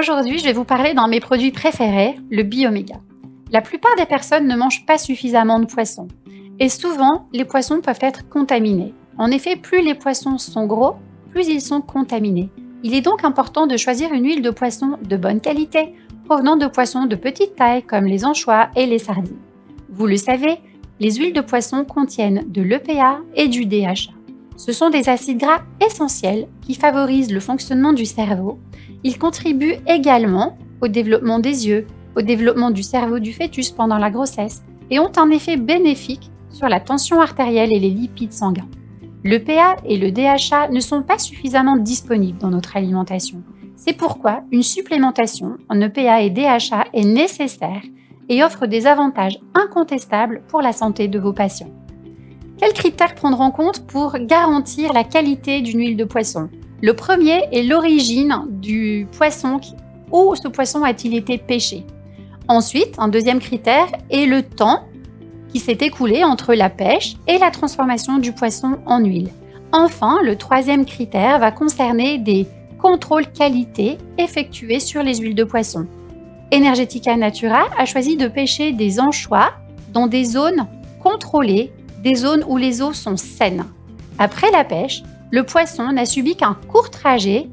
Aujourd'hui, je vais vous parler d'un de mes produits préférés, le Bioméga. La plupart des personnes ne mangent pas suffisamment de poissons. Et souvent, les poissons peuvent être contaminés. En effet, plus les poissons sont gros, plus ils sont contaminés. Il est donc important de choisir une huile de poisson de bonne qualité, provenant de poissons de petite taille comme les anchois et les sardines. Vous le savez, les huiles de poisson contiennent de l'EPA et du DHA. Ce sont des acides gras essentiels qui favorisent le fonctionnement du cerveau. Ils contribuent également au développement des yeux, au développement du cerveau du fœtus pendant la grossesse et ont un effet bénéfique sur la tension artérielle et les lipides sanguins. L'EPA et le DHA ne sont pas suffisamment disponibles dans notre alimentation. C'est pourquoi une supplémentation en EPA et DHA est nécessaire et offre des avantages incontestables pour la santé de vos patients. Quels critères prendre en compte pour garantir la qualité d'une huile de poisson ? Le premier est l'origine du poisson, où ce poisson a-t-il été pêché. Ensuite, un deuxième critère est le temps qui s'est écoulé entre la pêche et la transformation du poisson en huile. Enfin, le troisième critère va concerner des contrôles qualité effectués sur les huiles de poisson. Energetica Natura a choisi de pêcher des anchois dans des zones contrôlées, des zones où les eaux sont saines. Après la pêche, le poisson n'a subi qu'un court trajet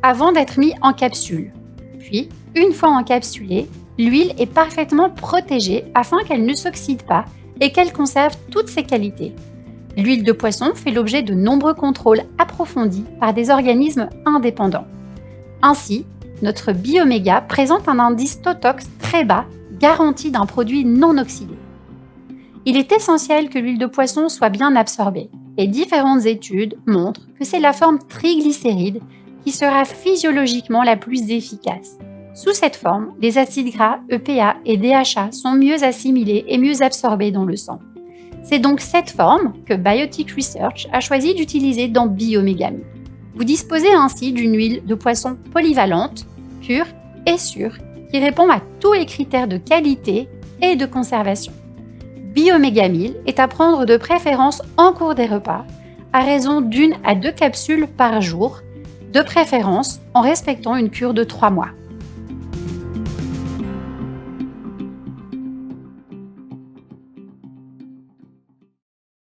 avant d'être mis en capsule. Puis, une fois encapsulée, l'huile est parfaitement protégée afin qu'elle ne s'oxyde pas et qu'elle conserve toutes ses qualités. L'huile de poisson fait l'objet de nombreux contrôles approfondis par des organismes indépendants. Ainsi, notre Bioméga présente un indice Totox très bas, garanti d'un produit non oxydé. Il est essentiel que l'huile de poisson soit bien absorbée. Et différentes études montrent que c'est la forme triglycéride qui sera physiologiquement la plus efficace. Sous cette forme, les acides gras, EPA et DHA sont mieux assimilés et mieux absorbés dans le sang. C'est donc cette forme que Biotic Research a choisi d'utiliser dans Bioméga. Vous disposez ainsi d'une huile de poisson polyvalente, pure et sûre, qui répond à tous les critères de qualité et de conservation. Bioméga 1000 est à prendre de préférence en cours des repas, à raison d'1 à 2 capsules par jour, de préférence en respectant une cure de 3 mois.